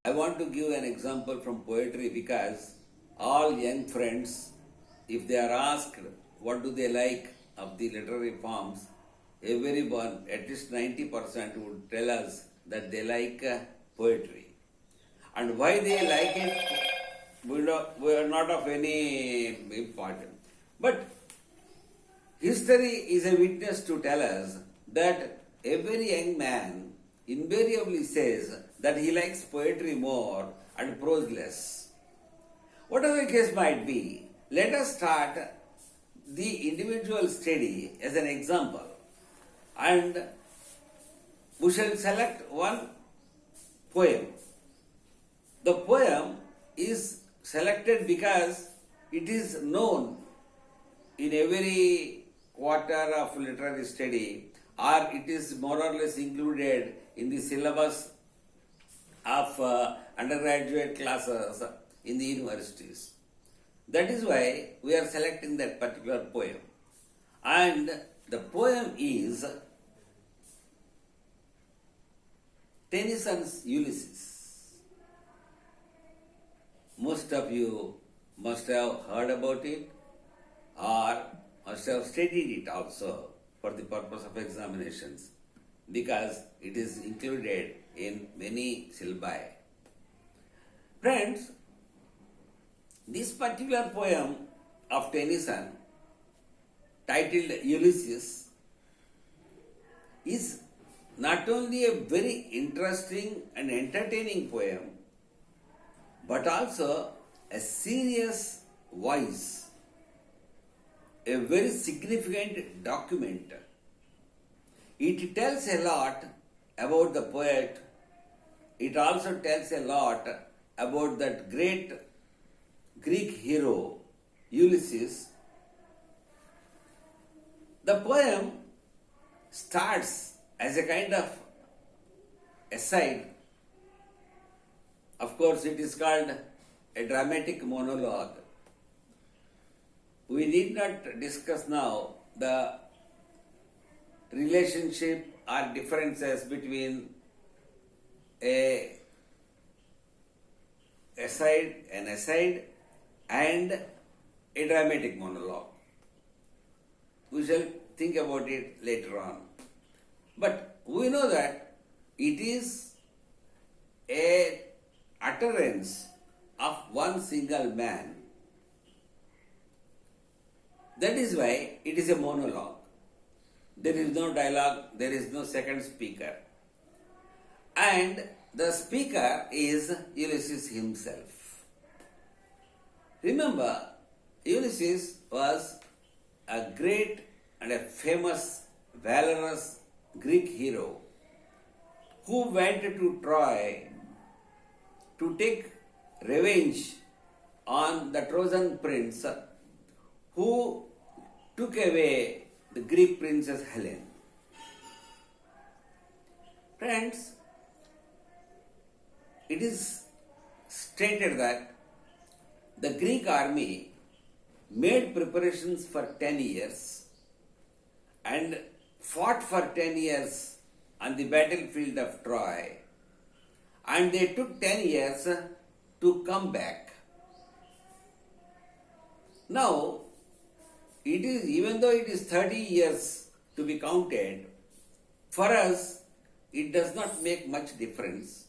I want to give an example from poetry because all young friends, if they are asked what do they like of the literary forms, everyone, at least 90% would tell us that they like poetry. And why they like it, we are not of any importance. But history is a witness to tell us that every young man invariably says that he likes poetry more and prose less. Whatever the case might be, let us start the individual study as an example, and we shall select one poem. The poem is selected because it is known in every quarter of literary study, or it is more or less included in the syllabus of undergraduate classes in the universities. That is why we are selecting that particular poem. And the poem is Tennyson's Ulysses. Most of you must have heard about it or must have studied it also for the purpose of examinations, because it is included in many syllabi. Friends, this particular poem of Tennyson, titled Ulysses, is not only a very interesting and entertaining poem, but also a serious voice, a very significant document. It tells a lot about the poet. It also tells a lot about that great Greek hero, Ulysses. The poem starts as a kind of aside. Of course, it is called a dramatic monologue. We need not discuss now the relationship or differences between an aside and a dramatic monologue. We shall think about it later on. But we know that it is a utterance of one single man. That is why it is a monologue. There is no dialogue, there is no second speaker. And the speaker is Ulysses himself. Remember, Ulysses was a great and a famous, valorous Greek hero who went to Troy to take revenge on the Trojan prince who took away the Greek princess Helen. Friends, it is stated that the Greek army made preparations for 10 years and fought for 10 years on the battlefield of Troy, and they took 10 years to come back. Now, it is, even though it is 30 years to be counted, for us it does not make much difference,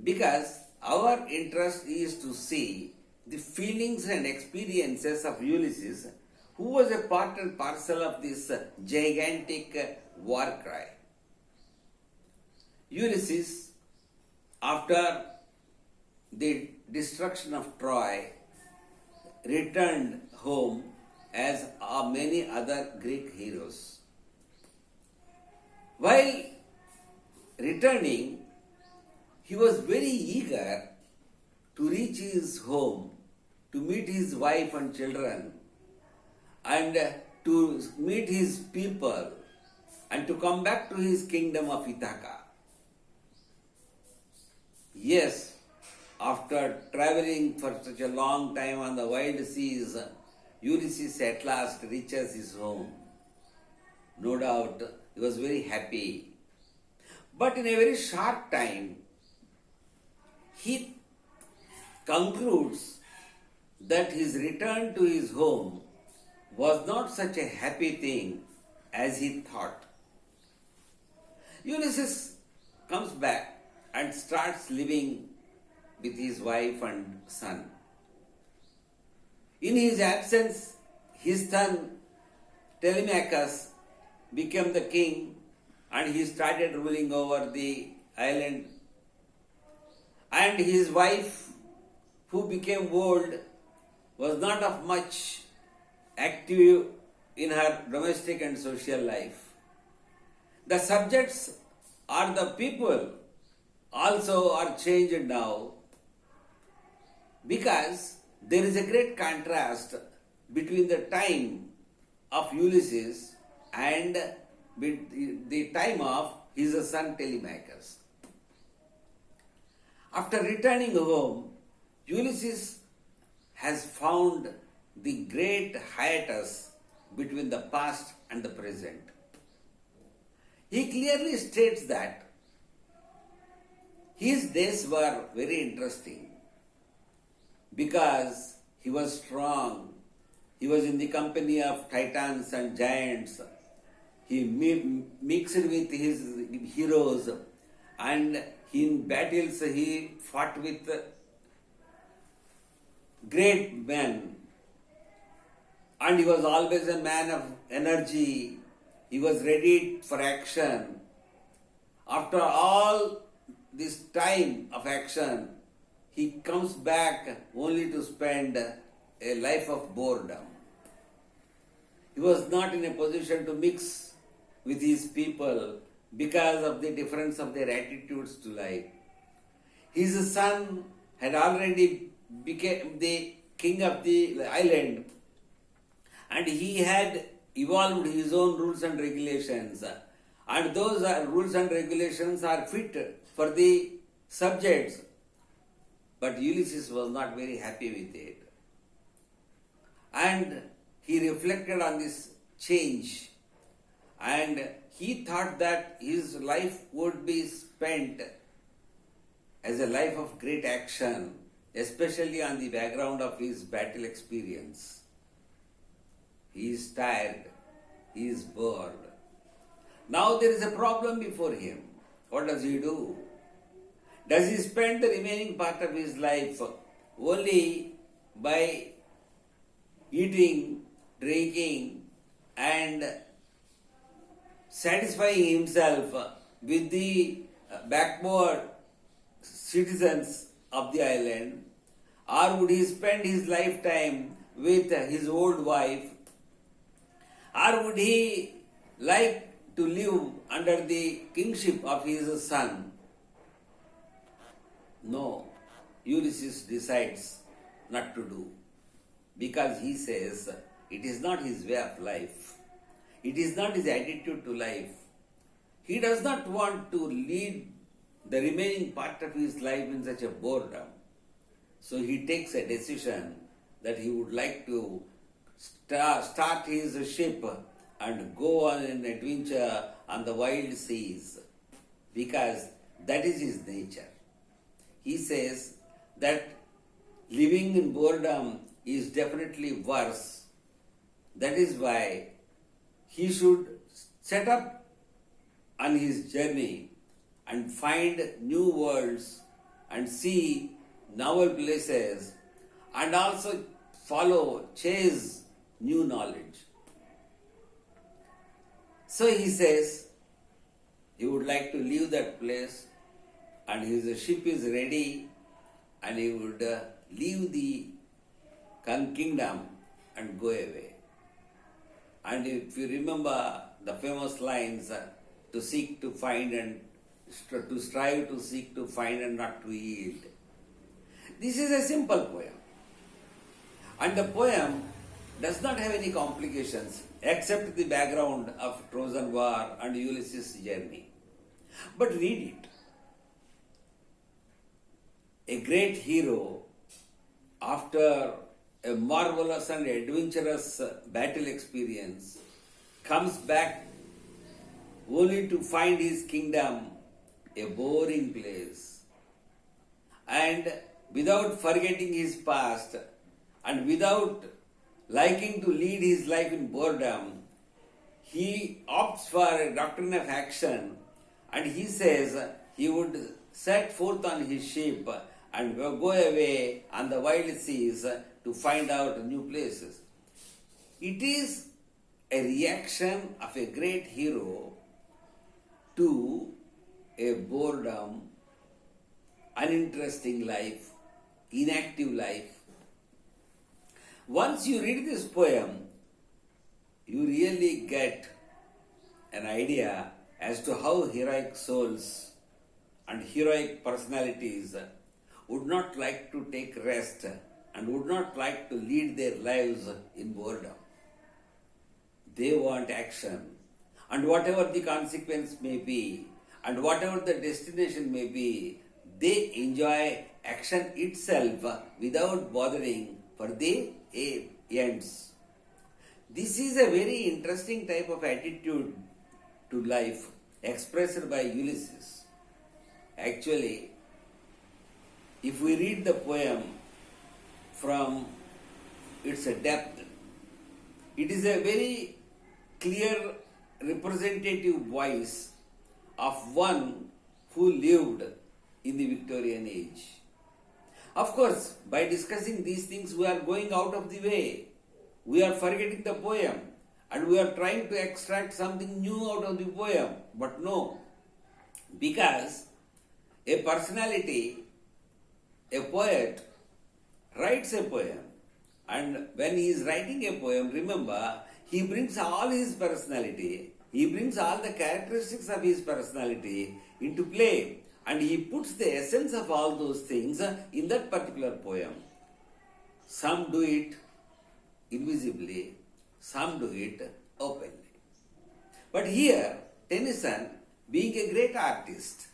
because our interest is to see the feelings and experiences of Ulysses, who was a part and parcel of this gigantic war cry. Ulysses, after the destruction of Troy, returned home as are many other Greek heroes. While returning, he was very eager to reach his home, to meet his wife and children, and to meet his people, and to come back to his kingdom of Ithaca. Yes, after traveling for such a long time on the wide seas, Ulysses at last reaches his home. No doubt he was very happy. But in a very short time, he concludes that his return to his home was not such a happy thing as he thought. Ulysses comes back and starts living with his wife and son. In his absence, his son Telemachus became the king and he started ruling over the island. And his wife, who became old, was not of much active in her domestic and social life. The subjects or the people also are changed now because there is a great contrast between the time of Ulysses and the time of his son Telemachus. After returning home, Ulysses has found the great hiatus between the past and the present. He clearly states that his days were very interesting because he was strong. He was in the company of titans and giants. He mixed with his heroes, and in battles he fought with great men. And he was always a man of energy. He was ready for action. After all this time of action, he comes back only to spend a life of boredom. He was not in a position to mix with his people because of the difference of their attitudes to life. His son had already become the king of the island, and he had evolved his own rules and regulations, and those rules and regulations are fit for the subjects. But Ulysses was not very happy with it. And he reflected on this change, and he thought that his life would be spent as a life of great action, especially on the background of his battle experience. He is tired, he is bored. Now there is a problem before him. What does he do? Does he spend the remaining part of his life only by eating, drinking, and satisfying himself with the backward citizens of the island? Or would he spend his lifetime with his old wife? Or would he like to live under the kingship of his son? No, Ulysses decides not to do, because he says it is not his way of life. It is not his attitude to life. He does not want to lead the remaining part of his life in such a boredom. So he takes a decision that he would like to start his ship and go on an adventure on the wild seas, because that is his nature. He says that living in boredom is definitely worse. That is why he should set up on his journey and find new worlds and see novel places, and also chase new knowledge. So he says he would like to leave that place, and his ship is ready, and he would leave the kingdom and go away. And if you remember the famous lines, to seek to find and to strive to seek to find and not to yield. This is a simple poem. And the poem does not have any complications except the background of Trojan War and Ulysses' journey. But read it. A great hero, after a marvelous and adventurous battle experience, comes back only to find his kingdom a boring place. and without forgetting his past and without liking to lead his life in boredom, he opts for a doctrine of action, and he says he would set forth on his ship and go away on the wild seas to find out new places. It is a reaction of a great hero to a boredom, uninteresting life, inactive life. Once you read this poem, you really get an idea as to how heroic souls and heroic personalities would not like to take rest and would not like to lead their lives in boredom. They want action, and whatever the consequence may be, and whatever the destination may be, they enjoy action itself without bothering for the ends. This is a very interesting type of attitude to life expressed by Ulysses. Actually, if we read the poem from its depth, it is a very clear representative voice of one who lived in the Victorian age. Of course, by discussing these things, we are going out of the way. We are forgetting the poem and we are trying to extract something new out of the poem. But no, because a personality, a poet, writes a poem, and when he is writing a poem, remember, he brings all his personality, he brings all the characteristics of his personality into play, and he puts the essence of all those things in that particular poem. Some do it invisibly, some do it openly. But here, Tennyson, being a great artist,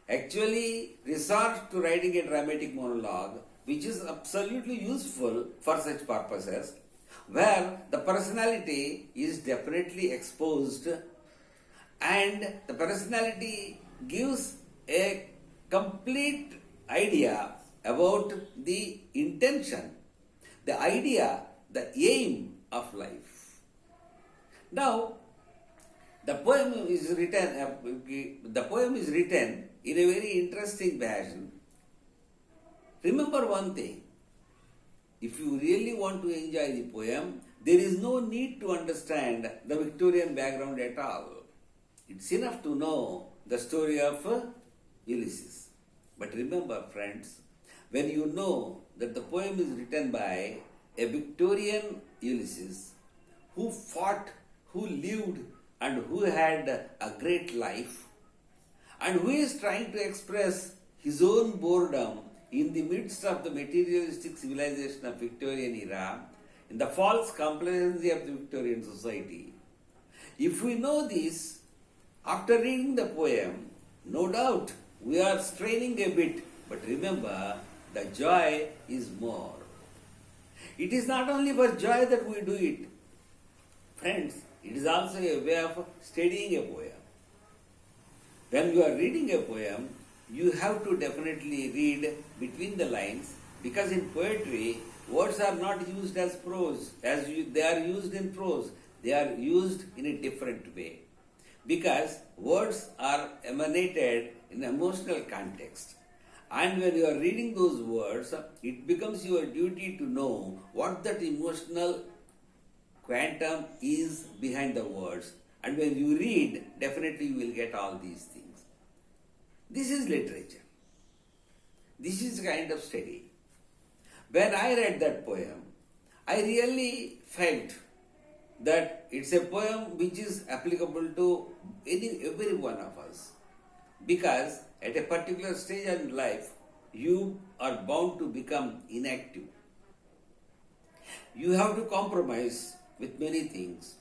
actually resorts to writing a dramatic monologue, which is absolutely useful for such purposes, where the personality is definitely exposed and the personality gives a complete idea about the intention, the idea, the aim of life. Now, the poem is written in a very interesting fashion. Remember one thing, if you really want to enjoy the poem, there is no need to understand the Victorian background at all. It's enough to know the story of Ulysses. But remember, friends, when you know that the poem is written by a Victorian Ulysses who fought, who lived, and who had a great life, and who is trying to express his own boredom in the midst of the materialistic civilization of Victorian era, in the false complacency of the Victorian society. If we know this, after reading the poem, no doubt we are straining a bit, but remember, the joy is more. It is not only for joy that we do it. Friends, it is also a way of studying a poem. When you are reading a poem, you have to definitely read between the lines, because in poetry, words are not used as prose, they are used in prose. They are used in a different way, because words are emanated in emotional context. And when you are reading those words, it becomes your duty to know what that emotional quantum is behind the words. And when you read, definitely you will get all these things. This is literature. This is kind of study. When I read that poem, I really felt that it's a poem which is applicable to every one of us. Because at a particular stage in life, you are bound to become inactive. You have to compromise with many things.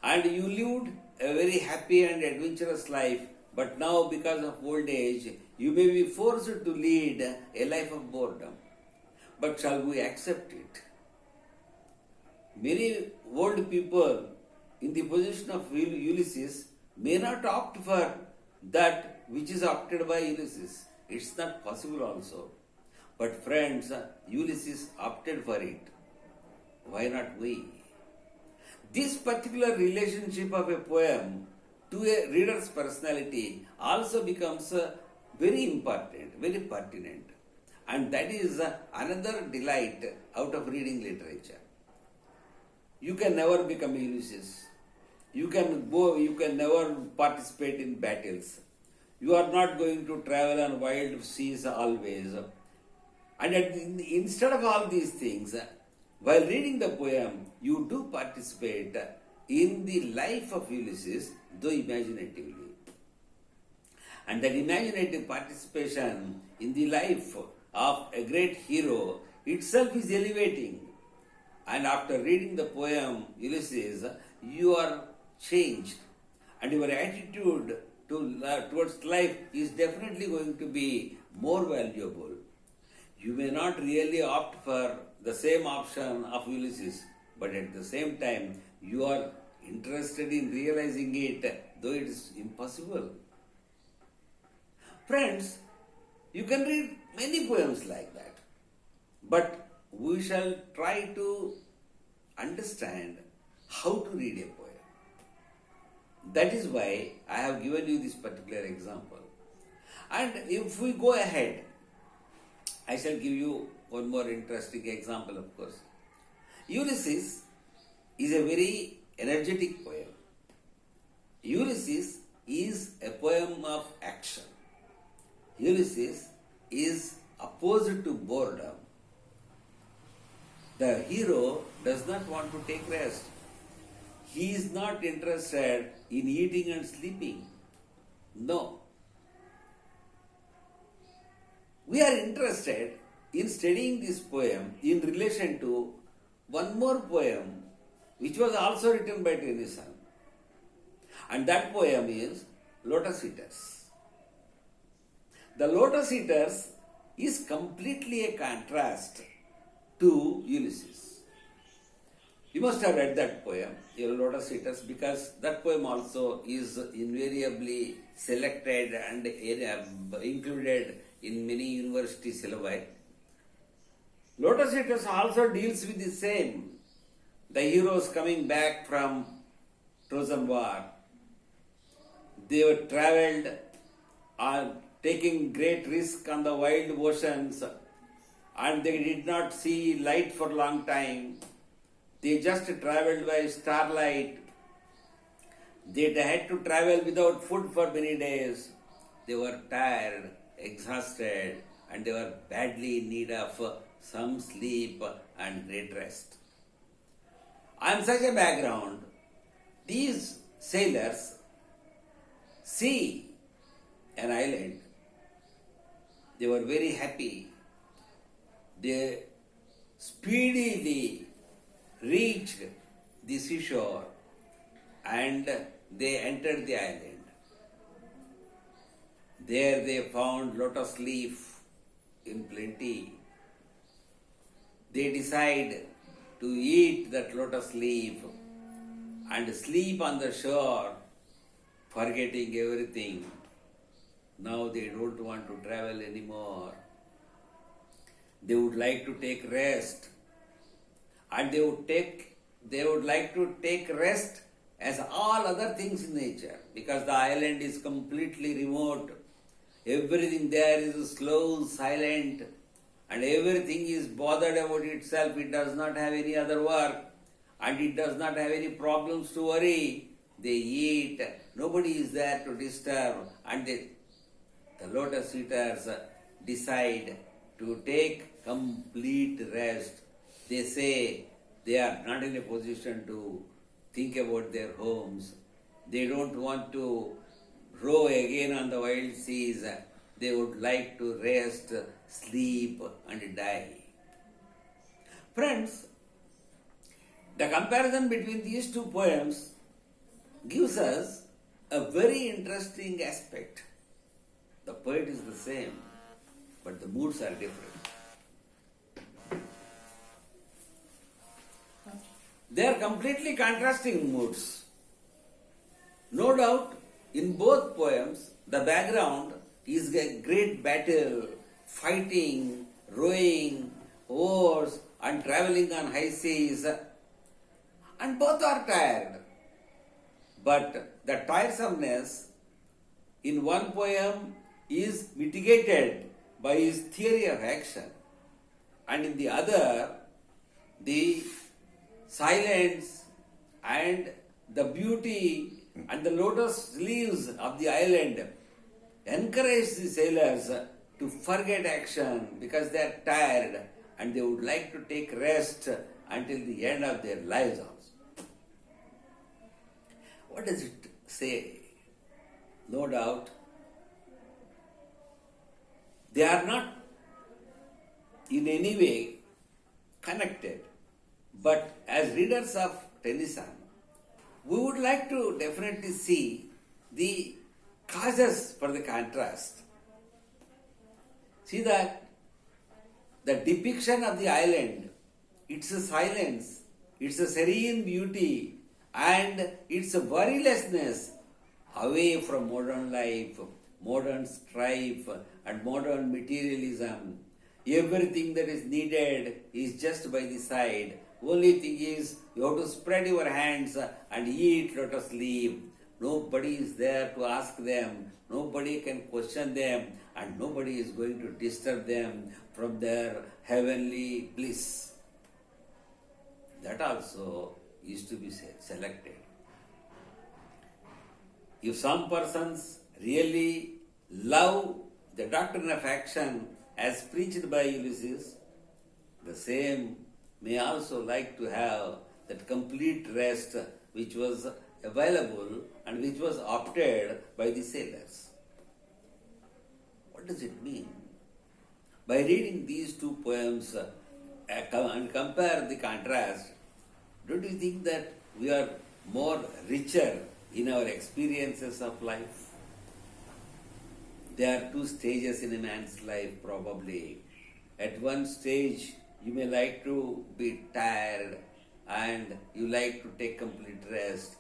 And you lived a very happy and adventurous life, but now because of old age, you may be forced to lead a life of boredom. But shall we accept it? Many old people in the position of Ulysses may not opt for that which is opted by Ulysses. It's not possible also. But friends, Ulysses opted for it. Why not we? This particular relationship of a poem to a reader's personality also becomes very important, very pertinent. And that is another delight out of reading literature. You can never become Ulysses. You can never participate in battles. You are not going to travel on wild seas always. And instead of all these things, while reading the poem, you do participate in the life of Ulysses, though imaginatively. And that imaginative participation in the life of a great hero itself is elevating. And after reading the poem Ulysses, you are changed, and your attitude towards life is definitely going to be more valuable. You may not really opt for the same option of Ulysses, but at the same time, you are interested in realizing it, though it is impossible. Friends, you can read many poems like that, but we shall try to understand how to read a poem. That is why I have given you this particular example. And if we go ahead, I shall give you one more interesting example, of course. Ulysses is a very energetic poem. Ulysses is a poem of action. Ulysses is opposite to boredom. The hero does not want to take rest. He is not interested in eating and sleeping. No. We are interested in studying this poem in relation to one more poem which was also written by Tennyson. And that poem is Lotus Eaters. The Lotus Eaters is completely a contrast to Ulysses. You must have read that poem, Lotus Eaters, because that poem also is invariably selected and included in many university syllabi. Lotus Eaters also deals with the same. The heroes coming back from Trojan War. They were travelled, taking great risk on the wild oceans, and they did not see light for a long time. They just travelled by starlight. They had to travel without food for many days. They were tired, exhausted, and they were badly in need of some sleep and great rest. On such a background, these sailors see an island. They were very happy. They speedily reached the seashore and they entered the island. There they found lotus leaf in plenty. They decide to eat that lotus leaf and sleep on the shore, forgetting everything. Now they don't want to travel anymore. They would like to take rest. And they would like to take rest as all other things in nature, because the island is completely remote. Everything there is slow, silent, and everything is bothered about itself. It does not have any other work, and it does not have any problems to worry. They eat, nobody is there to disturb, and the Lotus Eaters decide to take complete rest. They say they are not in a position to think about their homes. They don't want to row again on the wild seas. They would like to rest, sleep, and die. Friends, the comparison between these two poems gives us a very interesting aspect. The poet is the same, but the moods are different. They are completely contrasting moods. No doubt, in both poems, the background is a great battle, fighting, rowing, oars, and traveling on high seas, and both are tired. But the tiresomeness in one poem is mitigated by his theory of action, and in the other, the silence and the beauty and the lotus leaves of the island encourage the sailors to forget action because they are tired and they would like to take rest until the end of their lives also. What does it say? No doubt, they are not in any way connected, but as readers of Tennyson, we would like to definitely see the causes for the contrast. See that the depiction of the island, its a silence, its a serene beauty, and its a worrylessness away from modern life, modern strife, and modern materialism. Everything that is needed is just by the side. Only thing is, you have to spread your hands and eat lotus leaf. Nobody is there to ask them. Nobody can question them. And nobody is going to disturb them from their heavenly bliss. That also is to be selected. If some persons really love the doctrine of action as preached by Ulysses, the same may also like to have that complete rest which was available and which was opted by the sailors. What does it mean? By reading these two poems and compare the contrast, don't you think that we are more richer in our experiences of life? There are two stages in a man's life probably. At one stage, you may like to be tired and you like to take complete rest.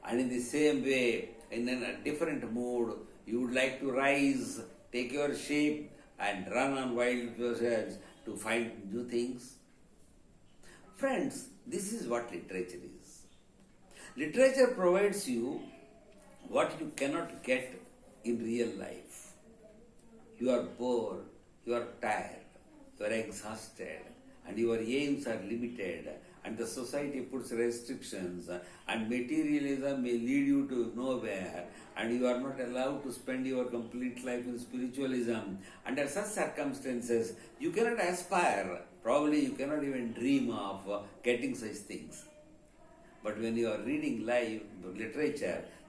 And in the same way, in a different mood, you would like to rise, take your ship and run on wild pursuits to find new things. Friends, this is what literature is. Literature provides you what you cannot get in real life. You are bored, you are tired, you are exhausted, and your aims are limited, and the society puts restrictions, and materialism may lead you to nowhere, and you are not allowed to spend your complete life in spiritualism. Under such circumstances, you cannot aspire, probably you cannot even dream of getting such things. But when you are reading literature,